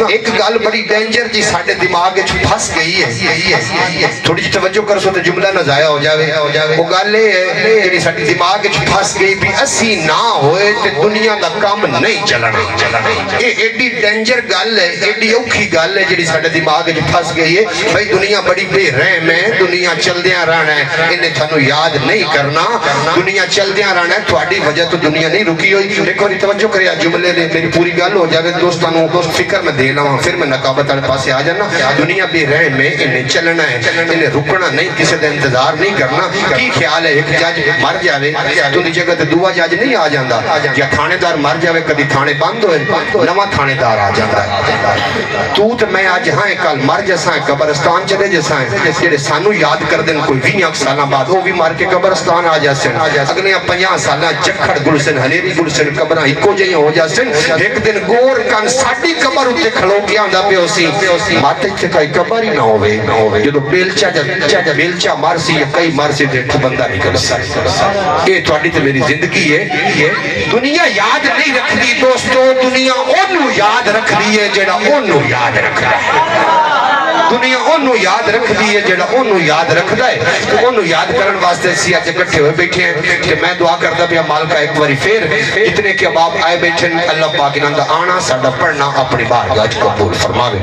एक गल बड़ी डेंजर जी साडे दिमाग च फस गई है, थोड़ी जी तवज्जो करो तो जुमला ना जाया हो जावे। वो गल है जेड़ी साडे दिमाग च फस गई भी असी ना होए ते दुनिया दा काम नहीं चलना। ये एडी डेंजर गल है, एडी औखी गल है जेड़ी साडे दिमाग च फस गई है। भाई दुनिया बड़ी बेरहम है, दुनिया चलदियां रहना है, इन्हें थानू याद नहीं करना। दुनिया चलदियां रहना है, थोड़ी वजह तो दुनिया नहीं रुकी हुई। देखो नी तवज्जो करिया जुमले ने, मेरी पूरी गल हो जाए दोस्तों दोस्त फिक्र में दे लवा, फिर मैं नकाबत वाले पासे आ जाना। दुनिया बेरहम है, इन्हें चलना है, इन्हें रुकना नहीं, किसी का इंतजार नहीं करना। की ख्याल है एक जज मर जाए तो जगह ते दूआ जज नहीं आ जाता, या थानेदार मर जाए कभी थाने बंद हो नवा थानेदार आ जाता है। तू तो मैं अज हाँ कल मर जसा कब्रिस्तान चले जसा जेडे सानू याद कर देन कोई 20 साल बाद वो भी मर के कब्रिस्तान आ जासन। अगले 50 साल जखड़ गुलशन हलेरी गुलशन कब्र इको जी हो जासन। एक दिन गोर कन साडी कब्र उत्ते खलो के आंदा पियो सी मत इत्थे कोई कब्र ही ना होवे। जो बेलचा जब बेलचा मर सी कई मर सी ते बंदा निकल सी। ये थोड़ी ते मेरी जिंदगी है। दुनिया याद नहीं रखती दोस्तों, दुनिया ओनू याद रखदी है जेड़ा ओनू याद रखदा है। दुनिया ओनू याद रखदी है जेड़ा ओनू याद रखदा है। तो ओनू याद करन वास्ते असीं अज इकट्ठे होए बैठे हैं। ते मैं दुआ करदा पिया मालिका एक बारी फिर जितने के बाप आए बैठे अल्लाह पाक इन्हां दा आना साडा पढ़ना अपनी बारगाह च कबूल फरमावे।